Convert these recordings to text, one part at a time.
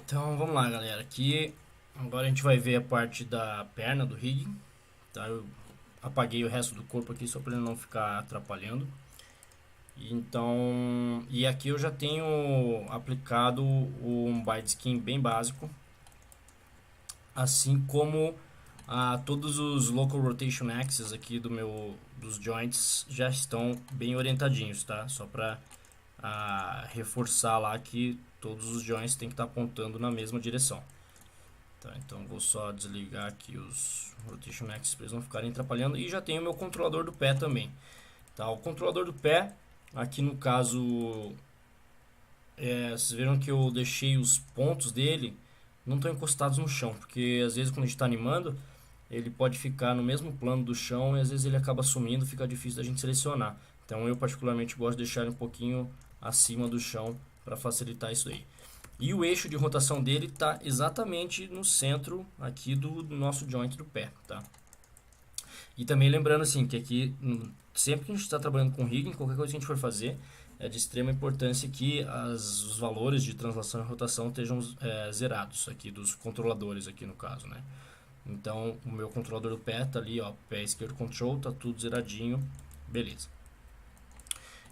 Então vamos lá, galera. Aqui agora a gente vai ver a parte da perna do rig. Tá? Eu apaguei o resto do corpo aqui só para ele não ficar atrapalhando. E aqui eu já tenho aplicado um bite skin bem básico, assim como todos os local rotation axes aqui dos joints já estão bem orientadinhos, tá? Só para reforçar lá que todos os joints têm que estar apontando na mesma direção. Tá, então vou só desligar aqui os rotation axes para eles não ficarem atrapalhando. E já tenho o meu controlador do pé também. Tá, o controlador do pé, aqui no caso, vocês viram que eu deixei os pontos dele não estão encostados no chão, porque às vezes quando a gente está animando, ele pode ficar no mesmo plano do chão e às vezes ele acaba sumindo, fica difícil da gente selecionar. Então eu particularmente gosto de deixar ele um pouquinho acima do chão para facilitar isso aí. E o eixo de rotação dele está exatamente no centro aqui do nosso joint do pé, tá? E também lembrando assim que aqui sempre que a gente está trabalhando com rigging, qualquer coisa que a gente for fazer, é de extrema importância que os valores de translação e rotação estejam zerados aqui dos controladores aqui no caso, né? Então o meu controlador do pé tá ali, ó, pé esquerdo control, tá tudo zeradinho, beleza.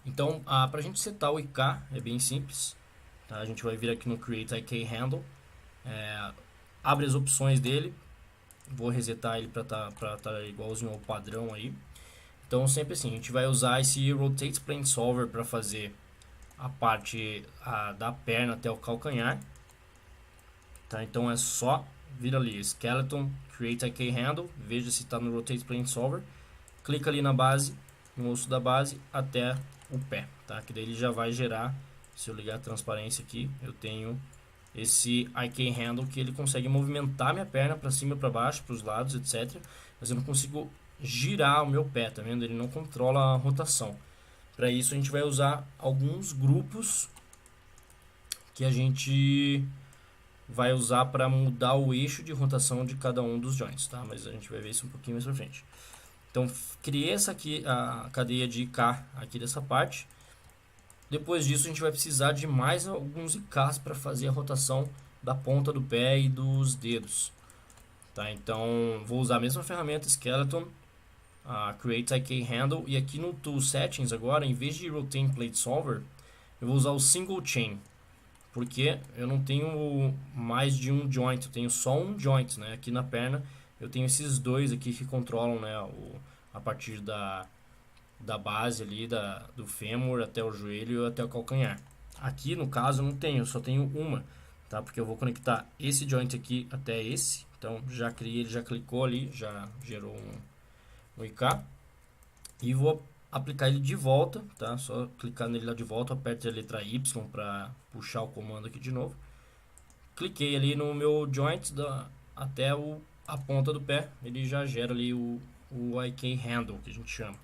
Então para a gente setar o IK é bem simples, tá? A gente vai vir aqui no Create IK Handle, abre as opções dele, vou resetar ele para tá igualzinho ao padrão aí. Então sempre assim, a gente vai usar esse Rotate Plane Solver para fazer a parte da perna até o calcanhar, tá? Então é só vir ali, Skeleton, Create IK Handle, veja se está no Rotate Plane Solver, clica ali na base, no osso da base até o pé, tá? Que daí ele já vai gerar, se eu ligar a transparência aqui, eu tenho esse IK Handle que ele consegue movimentar minha perna para cima, para baixo, para os lados, etc. Mas eu não consigo girar o meu pé, tá vendo? Ele não controla a rotação. Para isso a gente vai usar alguns grupos que a gente vai usar para mudar o eixo de rotação de cada um dos joints, tá? Mas a gente vai ver isso um pouquinho mais para frente. Então criei essa aqui, a cadeia de IK aqui dessa parte. Depois disso a gente vai precisar de mais alguns IKs para fazer a rotação da ponta do pé e dos dedos, tá? Então vou usar a mesma ferramenta Skeleton, Create IK Handle, e aqui no Tool Settings agora, em vez de Rotate Plate Solver, eu vou usar o Single Chain, porque eu não tenho mais de um joint, eu tenho só um joint, né? Aqui na perna eu tenho esses dois aqui que controlam, né, a partir da base ali, do fêmur até o joelho até o calcanhar. Aqui no caso eu não tenho, eu só tenho uma, tá? Porque eu vou conectar esse joint aqui até esse. Então já criei, ele já clicou ali, já gerou um IK. E vou aplicar ele de volta, tá? Só clicar nele lá de volta, aperte a letra Y para puxar o comando aqui de novo. Cliquei ali no meu joint até a ponta do pé, ele já gera ali o IK Handle, que a gente chama.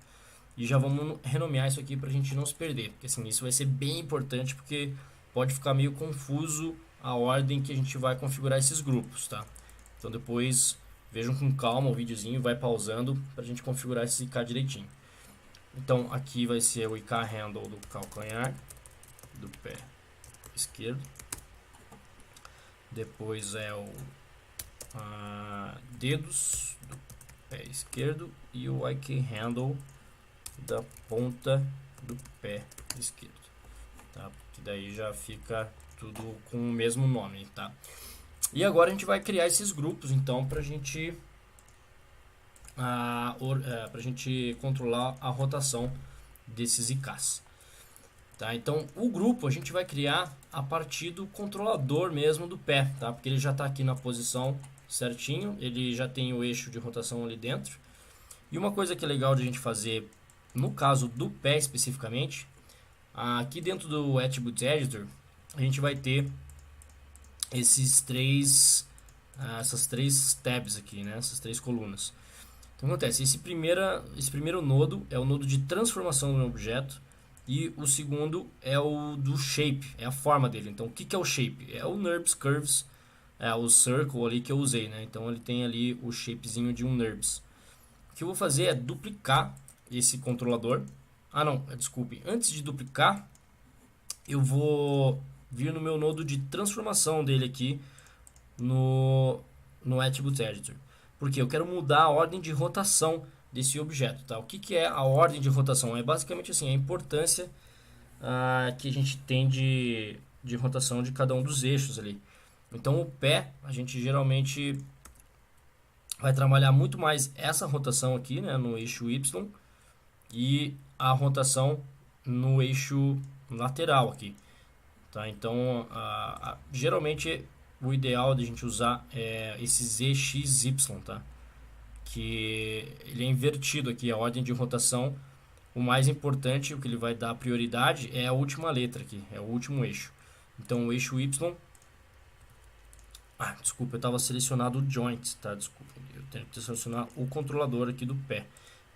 E já vamos renomear isso aqui para a gente não se perder, porque assim, isso vai ser bem importante, porque pode ficar meio confuso a ordem que a gente vai configurar esses grupos, tá? Então depois vejam com calma o videozinho, vai pausando para a gente configurar esse IK direitinho. Então aqui vai ser o IK Handle do calcanhar, do pé esquerdo. Depois é o dedos do pé esquerdo e o IK Handle da ponta do pé esquerdo, tá? Que daí já fica tudo com o mesmo nome, tá? E agora a gente vai criar esses grupos, então, pra gente controlar a rotação desses IKs, tá? Então o grupo a gente vai criar a partir do controlador mesmo do pé, tá? Porque ele já está aqui na posição certinho, ele já tem o eixo de rotação ali dentro. E uma coisa que é legal de a gente fazer no caso do pé especificamente, aqui dentro do Attribute Editor a gente vai ter essas três tabs aqui, né? Essas três colunas. Então acontece, esse primeiro nodo é o nodo de transformação do objeto, e o segundo é o do shape, é a forma dele. Então o que é o shape? É o NURBS Curves, é o circle ali que eu usei, né? Então ele tem ali o shapezinho de um NURBS. O que eu vou fazer é duplicar esse controlador. Não, desculpe. Antes de duplicar, eu vou vir no meu nodo de transformação dele aqui no Attribute Editor. Porque eu quero mudar a ordem de rotação desse objeto, tá? O que é a ordem de rotação? É basicamente assim, a importância que a gente tem de rotação de cada um dos eixos ali. Então o pé, a gente geralmente vai trabalhar muito mais essa rotação aqui, né, no eixo Y, e a rotação no eixo lateral aqui, tá? Então geralmente o ideal de a gente usar é esse ZXY, tá? Que ele é invertido aqui, a ordem de rotação. O mais importante, o que ele vai dar prioridade é a última letra aqui, é o último eixo. Então o eixo Y, desculpa, eu estava selecionado o joint, tá? Desculpa, eu tenho que selecionar o controlador aqui do pé.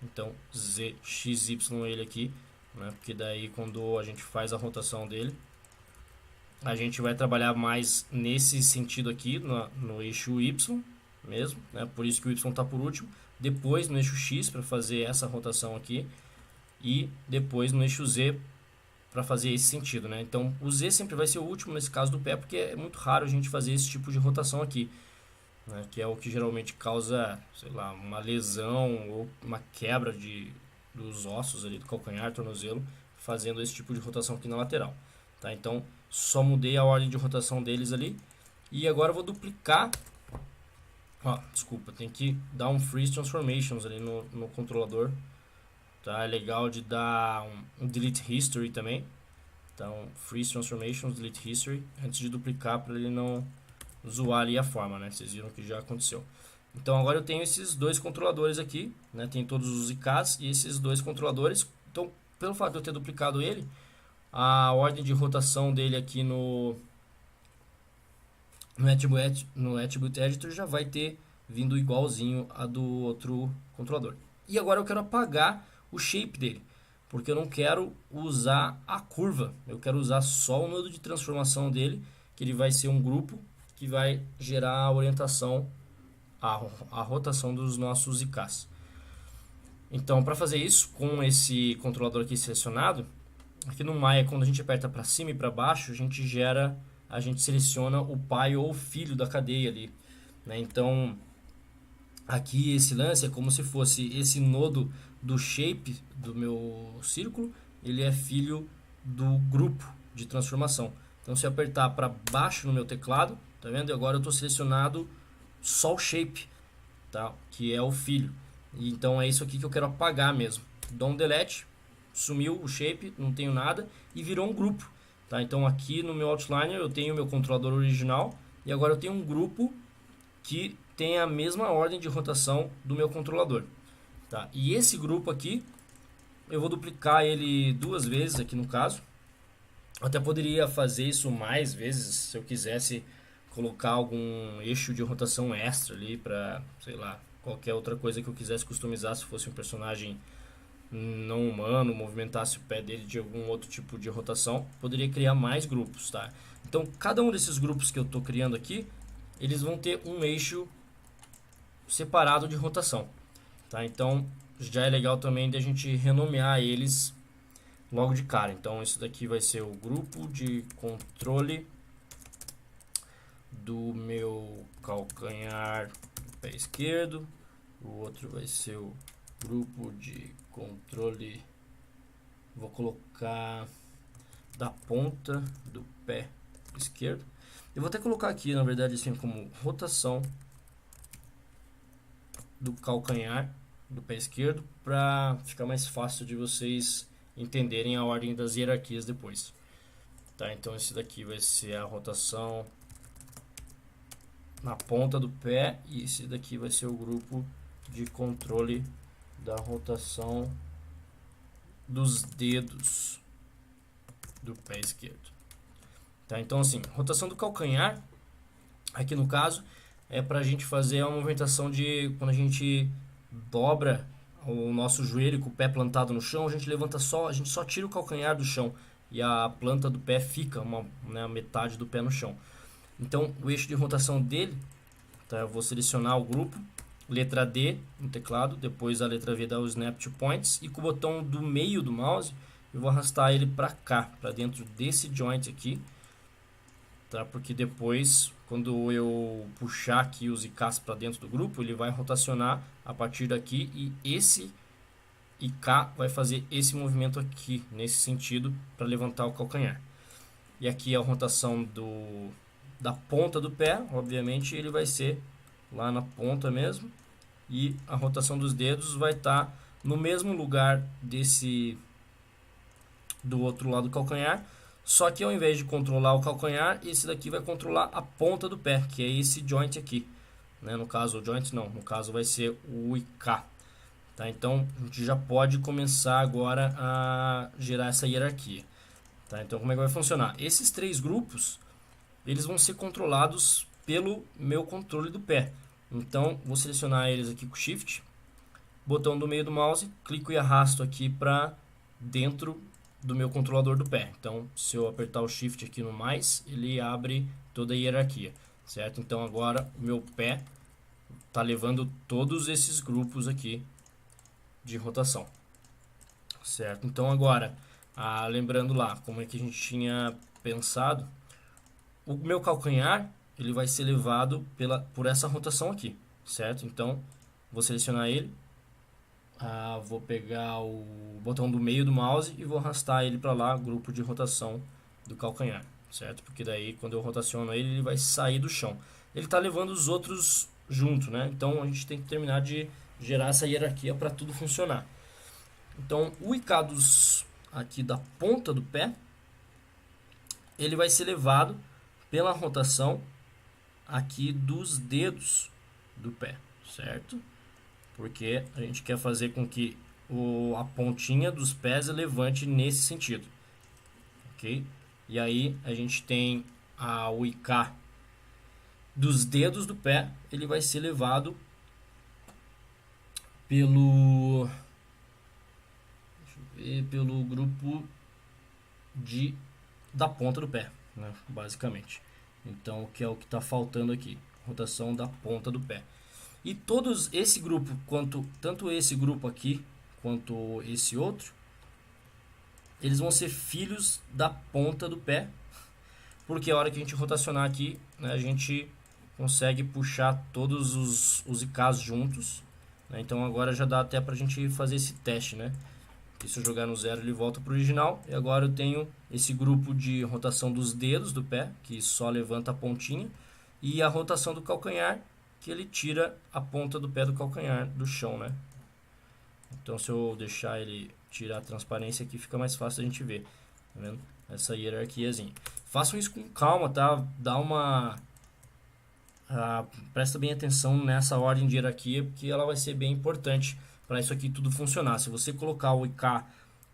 Então ZXY ele aqui, né? Porque daí quando a gente faz a rotação dele, a gente vai trabalhar mais nesse sentido aqui, no eixo Y mesmo, né? Por isso que o Y está por último. Depois no eixo X para fazer essa rotação aqui. E depois no eixo Z para fazer esse sentido, né? Então o Z sempre vai ser o último nesse caso do pé, porque é muito raro a gente fazer esse tipo de rotação aqui, né? Que é o que geralmente causa, sei lá, uma lesão ou uma quebra dos ossos ali do calcanhar, tornozelo, fazendo esse tipo de rotação aqui na lateral, tá? Então só mudei a ordem de rotação deles ali e agora eu vou duplicar. Desculpa, tem que dar um Freeze Transformations ali no controlador. Tá, é legal de dar um Delete History também. Então, Freeze Transformations, Delete History, antes de duplicar para ele não zoar ali a forma, né? Vocês viram que já aconteceu. Então, agora eu tenho esses dois controladores aqui, né? Tem todos os IKs e esses dois controladores. Então, pelo fato de eu ter duplicado ele, a ordem de rotação dele aqui no Attribute Editor já vai ter vindo igualzinho a do outro controlador. E agora eu quero apagar o shape dele, porque eu não quero usar a curva, eu quero usar só o nodo de transformação dele, que ele vai ser um grupo que vai gerar a orientação, a rotação dos nossos IKs. Então, para fazer isso, com esse controlador aqui selecionado, aqui no Maya, quando a gente aperta para cima e para baixo, a gente seleciona o pai ou o filho da cadeia ali, né? Então, aqui esse lance é como se fosse esse nodo do shape do meu círculo, ele é filho do grupo de transformação. Então se eu apertar para baixo no meu teclado, tá vendo? E agora eu estou selecionado só o shape, tá? Que é o filho. E então é isso aqui que eu quero apagar mesmo. Dou um delete, sumiu o shape, não tenho nada e virou um grupo, tá? Então aqui no meu outliner eu tenho o meu controlador original e agora eu tenho um grupo que tem a mesma ordem de rotação do meu controlador, tá? E esse grupo aqui eu vou duplicar ele 2 vezes aqui no caso. Até poderia fazer isso mais vezes se eu quisesse colocar algum eixo de rotação extra ali para, sei lá, qualquer outra coisa que eu quisesse customizar, se fosse um personagem não humano, movimentasse o pé dele de algum outro tipo de rotação, poderia criar mais grupos, tá? Então cada um desses grupos que eu estou criando aqui, eles vão ter um eixo separado de rotação, tá? Então já é legal também de a gente renomear eles logo de cara. Então isso daqui vai ser o grupo de controle do meu calcanhar do pé esquerdo, o outro vai ser o grupo de controle, vou colocar da ponta do pé esquerdo. Eu vou até colocar aqui, na verdade, assim como rotação do calcanhar do pé esquerdo, para ficar mais fácil de vocês entenderem a ordem das hierarquias depois, tá? Então esse daqui vai ser a rotação na ponta do pé e esse daqui vai ser o grupo de controle da rotação dos dedos do pé esquerdo, tá? Então assim, rotação do calcanhar aqui no caso é para a gente fazer a movimentação de quando a gente dobra o nosso joelho com o pé plantado no chão, a gente levanta só, a gente só tira o calcanhar do chão e a planta do pé fica a metade do pé no chão. Então o eixo de rotação dele, tá? Eu vou selecionar o grupo, letra D no teclado, depois a letra V dá o Snap to Points e com o botão do meio do mouse eu vou arrastar ele para cá, para dentro desse joint aqui, tá? Porque depois, quando eu puxar aqui os IKs para dentro do grupo, ele vai rotacionar a partir daqui e esse IK vai fazer esse movimento aqui, nesse sentido, para levantar o calcanhar. E aqui a rotação da ponta do pé, obviamente, ele vai ser lá na ponta mesmo. E a rotação dos dedos vai estar no mesmo lugar do outro lado do calcanhar. Só que ao invés de controlar o calcanhar, esse daqui vai controlar a ponta do pé, que é esse joint aqui. Né? No caso, o joint não, no caso vai ser o IK. Tá? Então, a gente já pode começar agora a gerar essa hierarquia. Tá? Então, como é que vai funcionar? Esses três grupos, eles vão ser controlados pelo meu controle do pé. Então, vou selecionar eles aqui com Shift, botão do meio do mouse, clico e arrasto aqui para dentro do meu controlador do pé. Então, se eu apertar o Shift aqui no mais, ele abre toda a hierarquia, certo? Então, agora o meu pé está levando todos esses grupos aqui de rotação, certo? Então, agora, lembrando lá como é que a gente tinha pensado, o meu calcanhar ele vai ser levado por essa rotação aqui, certo? Então, vou selecionar ele, vou pegar o botão do meio do mouse e vou arrastar ele para lá, grupo de rotação do calcanhar, certo? Porque daí, quando eu rotaciono ele, ele vai sair do chão. Ele está levando os outros junto, né? Então, a gente tem que terminar de gerar essa hierarquia para tudo funcionar. Então, o IK aqui da ponta do pé, ele vai ser levado pela rotação aqui dos dedos do pé, certo? Porque a gente quer fazer com que a pontinha dos pés levante nesse sentido, ok? E aí a gente tem o IK dos dedos do pé, ele vai ser levado pelo grupo da ponta do pé, né? Basicamente. Então, que é o que está faltando aqui, rotação da ponta do pé. E todos esse grupo, tanto esse grupo aqui quanto esse outro, eles vão ser filhos da ponta do pé, porque a hora que a gente rotacionar aqui, né, a gente consegue puxar todos os IKs juntos, né? Então agora já dá até para a gente fazer esse teste, né? E se eu jogar no 0 ele volta para o original. E agora eu tenho esse grupo de rotação dos dedos do pé, que só levanta a pontinha, e a rotação do calcanhar, que ele tira a ponta do pé do calcanhar do chão, né? Então, se eu deixar ele tirar a transparência aqui, fica mais fácil a gente ver, tá vendo? Essa hierarquiazinha. Façam isso com calma, tá? Dá uma... presta bem atenção nessa ordem de hierarquia, porque ela vai ser bem importante para isso aqui tudo funcionar. Se você colocar o IK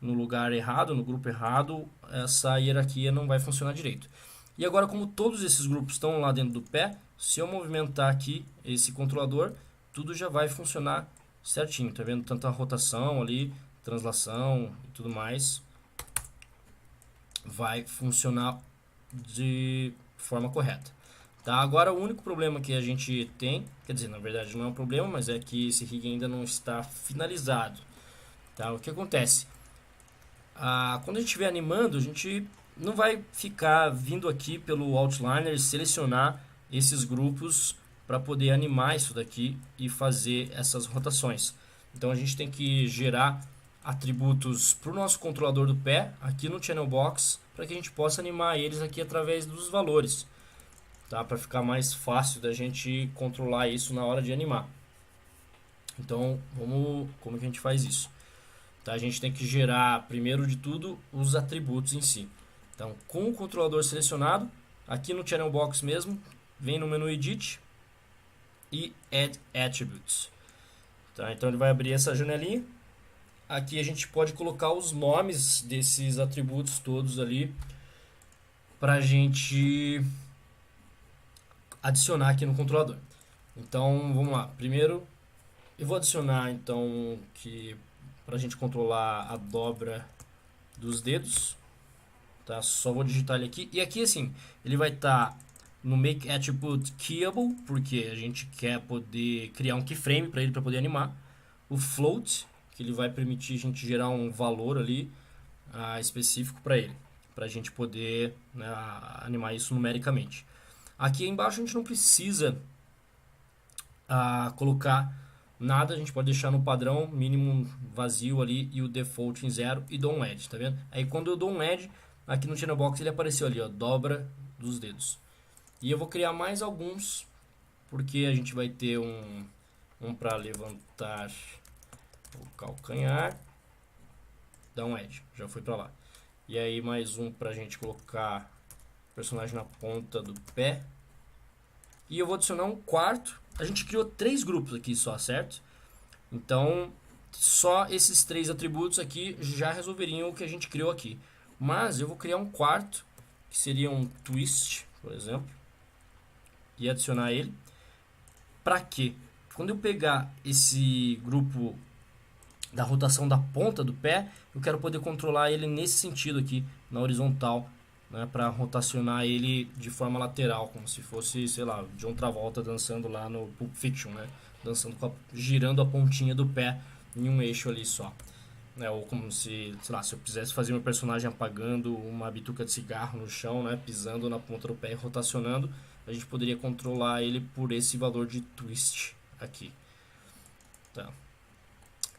no lugar errado, no grupo errado, essa hierarquia não vai funcionar direito. E agora, como todos esses grupos estão lá dentro do pé, se eu movimentar aqui esse controlador, tudo já vai funcionar certinho, tá vendo? Tanto a rotação ali, translação e tudo mais, vai funcionar de forma correta. Tá? Agora, o único problema que a gente tem, quer dizer, na verdade não é um problema, mas é que esse rig ainda não está finalizado. Tá? O que acontece? Quando a gente estiver animando, a gente não vai ficar vindo aqui pelo Outliner selecionar esses grupos para poder animar isso daqui e fazer essas rotações. Então a gente tem que gerar atributos para o nosso controlador do pé aqui no Channel Box para que a gente possa animar eles aqui através dos valores, tá? Para ficar mais fácil da gente controlar isso na hora de animar. Então, como que a gente faz isso? Tá? A gente tem que gerar, primeiro de tudo, os atributos em si. Então, com o controlador selecionado, aqui no Channel Box mesmo, vem no menu Edit e Add Attributes. Tá? Então, ele vai abrir essa janelinha. Aqui a gente pode colocar os nomes desses atributos todos ali para a gente adicionar aqui no controlador. Então, vamos lá. Primeiro, eu vou adicionar, então, que para a gente controlar a dobra dos dedos. Tá? Só vou digitar ele aqui. E aqui, assim, ele vai estar no Make Attribute Keyable, porque a gente quer poder criar um keyframe para ele, para poder animar. O Float, que ele vai permitir a gente gerar um valor ali específico para ele. para a gente poder, né, animar isso numericamente. Aqui embaixo a gente não precisa colocar nada, a gente pode deixar no padrão mínimo vazio ali e o default em 0 e dou um add, tá vendo? Aí quando eu dou um add, aqui no channel box ele apareceu ali, ó, dobra dos dedos. E eu vou criar mais alguns, porque a gente vai ter um para levantar o calcanhar, dá um add, já foi para lá. E aí mais um para a gente colocar o personagem na ponta do pé. E eu vou adicionar um quarto. A gente criou 3 grupos aqui só, certo? Então, só esses 3 atributos aqui já resolveriam o que a gente criou aqui. Mas eu vou criar um quarto, que seria um twist, por exemplo, e adicionar ele. Para quê? Quando eu pegar esse grupo da rotação da ponta do pé, eu quero poder controlar ele nesse sentido aqui, na horizontal, né, para rotacionar ele de forma lateral, como se fosse, sei lá, John Travolta dançando lá no Pulp Fiction, né, dançando girando a pontinha do pé em um eixo ali só. Né, ou como se, sei lá, se eu quisesse fazer meu personagem apagando uma bituca de cigarro no chão, né, pisando na ponta do pé e rotacionando, a gente poderia controlar ele por esse valor de twist aqui. Tá.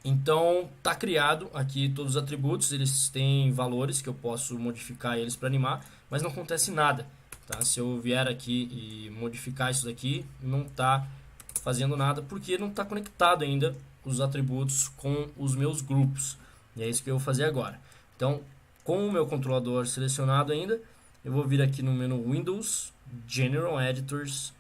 Então, tá criado aqui todos os atributos, eles têm valores que eu posso modificar eles para animar, mas não acontece nada. Tá? Se eu vier aqui e modificar isso daqui, não está fazendo nada, porque não está conectado ainda os atributos com os meus grupos. E é isso que eu vou fazer agora. Então, com o meu controlador selecionado ainda, eu vou vir aqui no menu Windows, General Editors,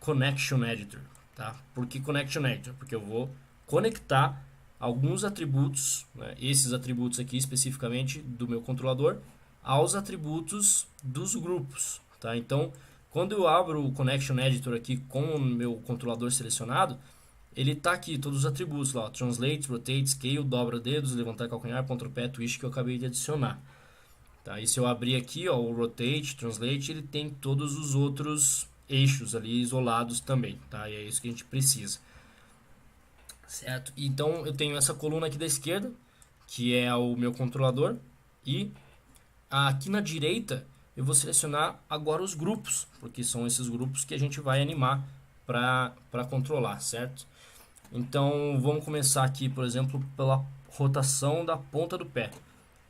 Connection Editor. Tá? Por que Connection Editor? Porque eu vou conectar alguns atributos, né, esses atributos aqui especificamente do meu controlador, aos atributos dos grupos. Tá? Então, quando eu abro o Connection Editor aqui com o meu controlador selecionado, ele está aqui, todos os atributos lá, ó, Translate, Rotate, Scale, dobra dedos, levantar calcanhar, pontapé, twist que eu acabei de adicionar. Tá? E se eu abrir aqui, ó, o Rotate, Translate, ele tem todos os outros eixos ali isolados também. Tá? E é isso que a gente precisa. Certo? Então eu tenho essa coluna aqui da esquerda, que é o meu controlador, e aqui na direita eu vou selecionar agora os grupos, porque são esses grupos que a gente vai animar para controlar, certo? Então vamos começar aqui, por exemplo, pela rotação da ponta do pé.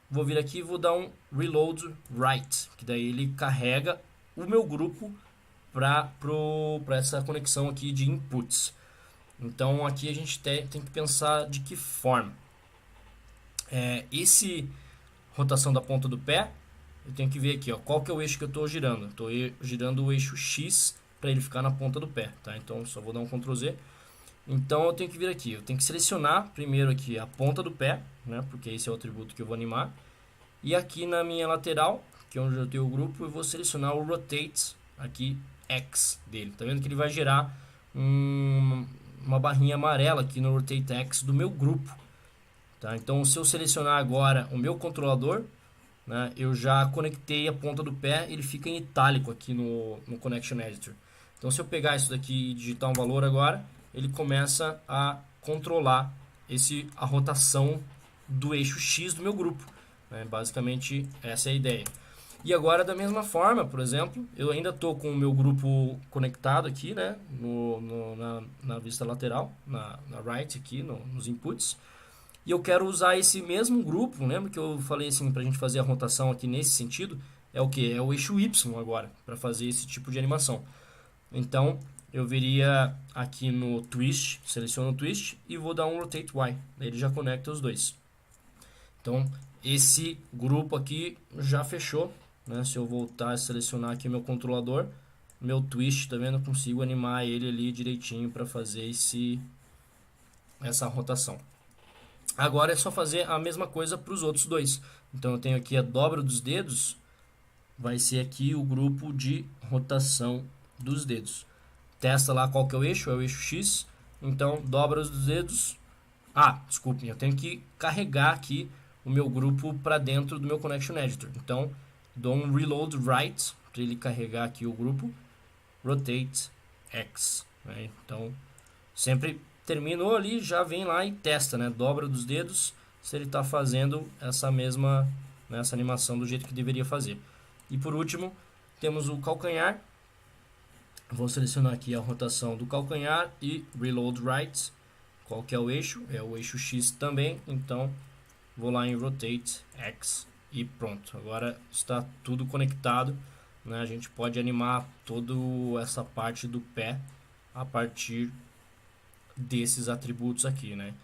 Vou vir aqui e vou dar um reload right, que daí ele carrega o meu grupo para essa conexão aqui de inputs. Então aqui a gente tem que pensar de que forma. Esse rotação da ponta do pé, eu tenho que ver aqui, ó, qual que é o eixo que eu estou girando. Estou girando o eixo X para ele ficar na ponta do pé. Tá? Então só vou dar um Ctrl Z. Então eu tenho que vir aqui, eu tenho que selecionar primeiro aqui a ponta do pé, né, porque esse é o atributo que eu vou animar. E aqui na minha lateral, que é onde eu tenho o grupo, eu vou selecionar o Rotate aqui X dele. Tá vendo que ele vai gerar uma barrinha amarela aqui no Rotate X do meu grupo. Tá? Então, se eu selecionar agora o meu controlador, né, eu já conectei a ponta do pé, ele fica em itálico aqui no Connection Editor. Então, se eu pegar isso daqui e digitar um valor agora, ele começa a controlar a rotação do eixo X do meu grupo. Né? Basicamente, essa é a ideia. E agora, da mesma forma, por exemplo, eu ainda estou com o meu grupo conectado aqui, né, na vista lateral, na right aqui, nos inputs. E eu quero usar esse mesmo grupo, lembra que eu falei assim, para a gente fazer a rotação aqui nesse sentido? É o que? É o eixo Y agora, para fazer esse tipo de animação. Então, eu viria aqui no Twist, seleciono o Twist e vou dar um Rotate Y. Daí ele já conecta os dois. Então, esse grupo aqui já fechou. Né? Se eu voltar a selecionar aqui meu controlador, meu twist, tá vendo? Eu consigo animar ele ali direitinho para fazer essa rotação. Agora é só fazer a mesma coisa para os outros dois. Então eu tenho aqui a dobra dos dedos, vai ser aqui o grupo de rotação dos dedos. Testa lá qual que é o eixo X. Então dobra os dedos. Desculpem, eu tenho que carregar aqui o meu grupo para dentro do meu Connection Editor. Então dou um reload right para ele carregar aqui o grupo, rotate X. Né? Então sempre terminou ali, já vem lá e testa, né? Dobra dos dedos se ele está fazendo essa mesma nessa animação do jeito que deveria fazer. E por último, temos o calcanhar. Vou selecionar aqui a rotação do calcanhar e Reload Right. Qual que é o eixo? É o eixo X também, então vou lá em Rotate X e pronto. Agora está tudo conectado, né? A gente pode animar toda essa parte do pé a partir desses atributos aqui, né?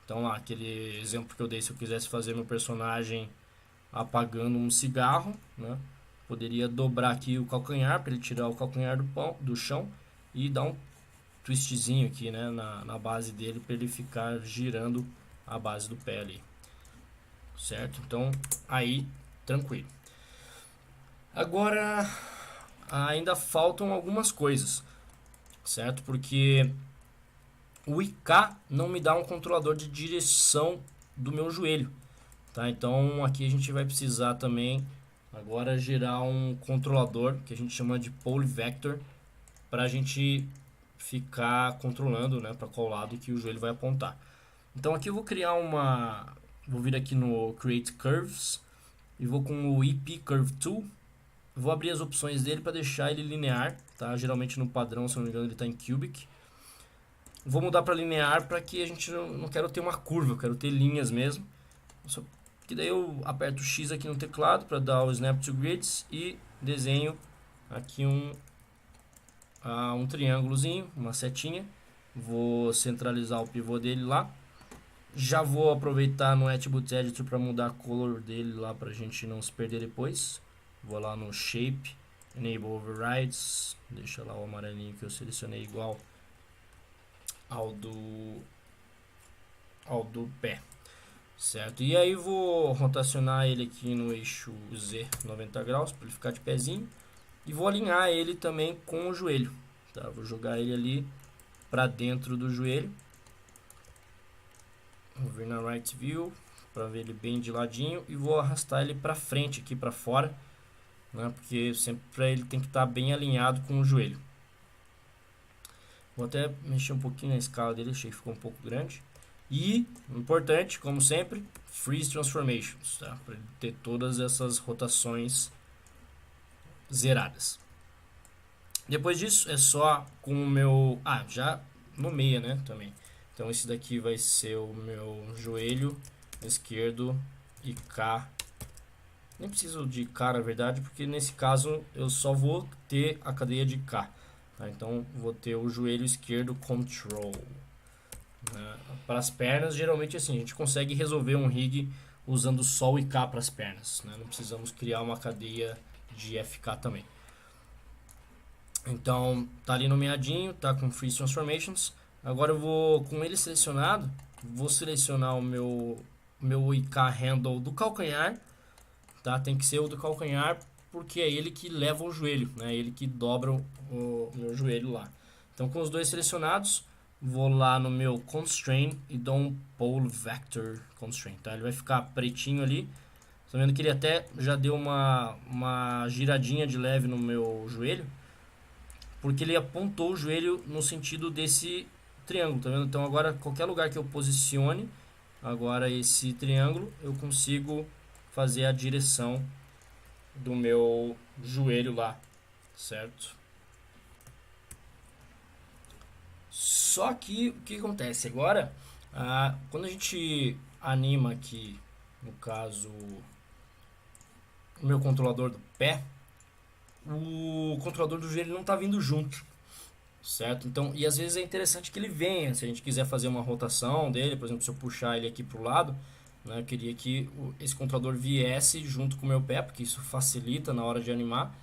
Então lá, aquele exemplo que eu dei, se eu quisesse fazer meu personagem apagando um cigarro, né? Poderia dobrar aqui o calcanhar para ele tirar o calcanhar do chão e dar um twistzinho aqui, né, na base dele para ele ficar girando a base do pé ali, certo? Então aí tranquilo. Agora ainda faltam algumas coisas, certo? Porque o IK não me dá um controlador de direção do meu joelho, tá? Então aqui a gente vai precisar também agora gerar um controlador que a gente chama de Pole Vector para a gente ficar controlando, né, para qual lado que o joelho vai apontar. Então aqui eu vou criar vou vir aqui no Create Curves e vou com o EP Curve Tool. Vou abrir as opções dele para deixar ele linear, tá? Geralmente no padrão, se não me engano, ele está em Cubic. Vou mudar para linear para que a gente não quero ter uma curva, eu quero ter linhas mesmo. Que daí eu aperto X aqui no teclado para dar o Snap to Grids e desenho aqui um triângulozinho, uma setinha. Vou centralizar o pivô dele lá. Já vou aproveitar no Attribute Editor para mudar a cor dele lá para a gente não se perder depois. Vou lá no Shape, Enable Overrides, deixa lá o amarelinho que eu selecionei igual ao do pé, certo? E aí vou rotacionar ele aqui no eixo Z 90 graus para ele ficar de pezinho e vou alinhar ele também com o joelho, tá? Vou jogar ele ali para dentro do joelho. Vou vir na Right View para ver ele bem de ladinho e vou arrastar ele para frente aqui para fora, né? Porque sempre ele tem que estar bem alinhado com o joelho. Vou até mexer um pouquinho na escala dele, achei que ficou um pouco grande. E, importante, como sempre, Freeze Transformations, tá? Para ele ter todas essas rotações zeradas. Depois disso, é só com o meu... já nomeia, né, também. Então esse daqui vai ser o meu joelho esquerdo IK. Nem preciso de K, na verdade, porque nesse caso eu só vou ter a cadeia de K. Tá? Então vou ter o joelho esquerdo Control. Né? Para as pernas, geralmente assim, a gente consegue resolver um rig usando só o IK para as pernas. Né? Não precisamos criar uma cadeia de FK também. Então tá ali nomeadinho, tá com Freeze Transformations. Agora eu vou, com ele selecionado, vou selecionar o meu IK Handle do calcanhar, tá? Tem que ser o do calcanhar porque é ele que leva o joelho, né? Ele que dobra o meu joelho lá. Então com os dois selecionados, vou lá no meu Constraint e dou um Pole Vector Constraint, tá? Ele vai ficar pretinho ali. Tá vendo que ele até já deu uma giradinha de leve no meu joelho, porque ele apontou o joelho no sentido desse triângulo, tá vendo? Então agora qualquer lugar que eu posicione agora esse triângulo, eu consigo fazer a direção do meu joelho lá, certo? Só que o que acontece agora, quando a gente anima aqui, no caso, o meu controlador do pé, o controlador do joelho não está vindo junto, certo? Então, e às vezes é interessante que ele venha, se a gente quiser fazer uma rotação dele, por exemplo, se eu puxar ele aqui para o lado, né, eu queria que esse controlador viesse junto com o meu pé, porque isso facilita na hora de animar,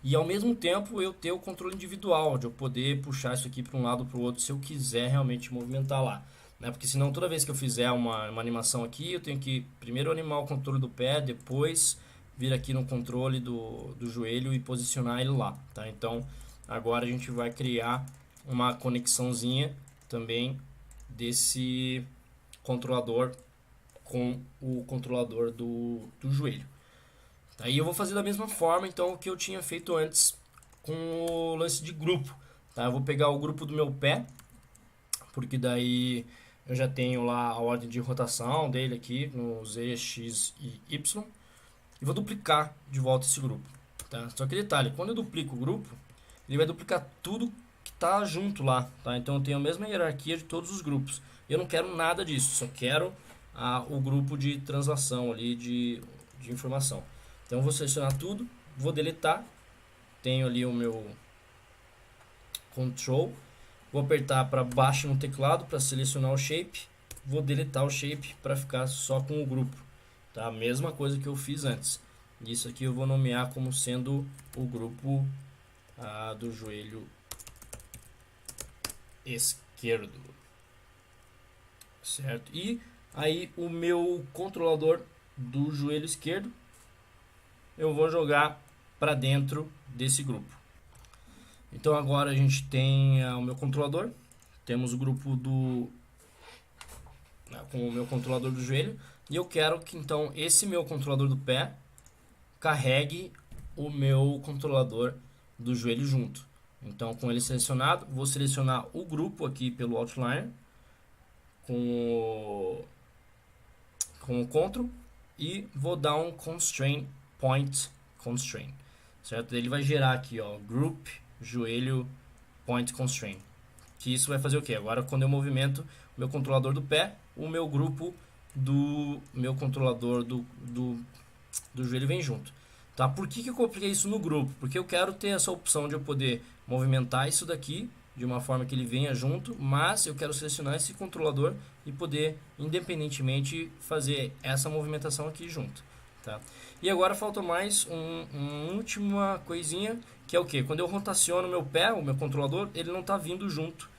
e ao mesmo tempo eu ter o controle individual, de eu poder puxar isso aqui para um lado ou para o outro, se eu quiser realmente movimentar lá, né? Porque senão toda vez que eu fizer uma animação aqui, eu tenho que primeiro animar o controle do pé, depois vir aqui no controle do joelho e posicionar ele lá, tá? Então agora a gente vai criar uma conexãozinha também desse controlador com o controlador do joelho. Aí eu vou fazer da mesma forma então o que eu tinha feito antes com o lance de grupo, tá? Eu vou pegar o grupo do meu pé, porque daí eu já tenho lá a ordem de rotação dele aqui no Z, X e Y. e vou duplicar de volta esse grupo, tá? Só que detalhe, quando eu duplico o grupo, ele vai duplicar tudo que está junto lá, tá? Então eu tenho a mesma hierarquia de todos os grupos. Eu não quero nada disso, só quero o grupo de translação ali de informação. Então eu vou selecionar tudo, vou deletar, tenho ali o meu Ctrl, vou apertar para baixo no teclado para selecionar o shape, vou deletar o shape para ficar só com o grupo, tá? A mesma coisa que eu fiz antes. Isso aqui eu vou nomear como sendo o grupo do joelho esquerdo, certo? E aí o meu controlador do joelho esquerdo eu vou jogar para dentro desse grupo. Então agora a gente tem o meu controlador, temos o grupo com o meu controlador do joelho, e eu quero que então esse meu controlador do pé carregue o meu controlador do joelho junto. Então com ele selecionado, vou selecionar o grupo aqui pelo Outliner com o Ctrl e vou dar um Constraint Point Constraint, certo? Ele vai gerar aqui, ó, Group joelho Point Constraint, que isso vai fazer o que? Agora quando eu movimento o meu controlador do pé, o meu grupo do meu controlador do joelho vem junto, tá? Por que eu coloquei isso no grupo? Porque eu quero ter essa opção de eu poder movimentar isso daqui de uma forma que ele venha junto, mas eu quero selecionar esse controlador e poder independentemente fazer essa movimentação aqui junto, tá? E agora falta mais uma última coisinha, que é o que? Quando eu rotaciono meu pé, o meu controlador, ele não está vindo junto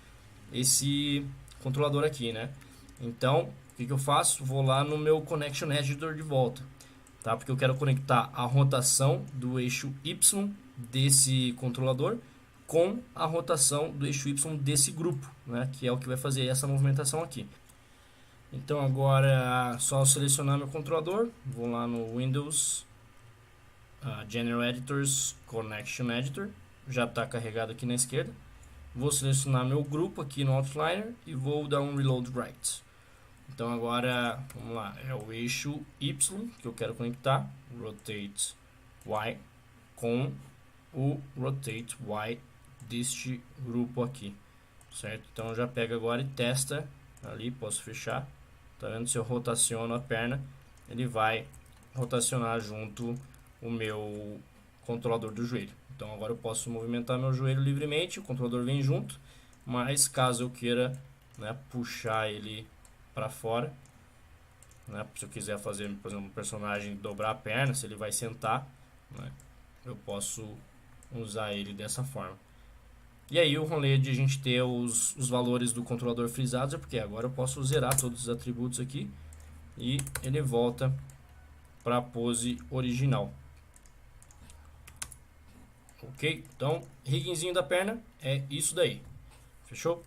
esse controlador aqui, né? Então, o que eu faço? Vou lá no meu Connection Editor de volta, tá? Porque eu quero conectar a rotação do eixo Y desse controlador com a rotação do eixo Y desse grupo, né? Que é o que vai fazer essa movimentação aqui. Então agora é só selecionar meu controlador, vou lá no Windows, General Editors, Connection Editor, já está carregado aqui na esquerda. Vou selecionar meu grupo aqui no Outliner e vou dar um Reload Right. Então agora, vamos lá, é o eixo Y que eu quero conectar, Rotate Y, com o Rotate Y deste grupo aqui, certo? Então já pega agora e testa ali, posso fechar. Tá vendo? Se eu rotaciono a perna, ele vai rotacionar junto o meu controlador do joelho. Então agora eu posso movimentar meu joelho livremente, o controlador vem junto, mas caso eu queira, né, puxar ele para fora, né, se eu quiser fazer, por exemplo, um personagem dobrar a perna, se ele vai sentar, né, eu posso usar ele dessa forma. E aí o rolê de a gente ter os valores do controlador frisados é porque agora eu posso zerar todos os atributos aqui e ele volta para a pose original. Ok? Então, riggingzinho da perna é isso daí. Fechou?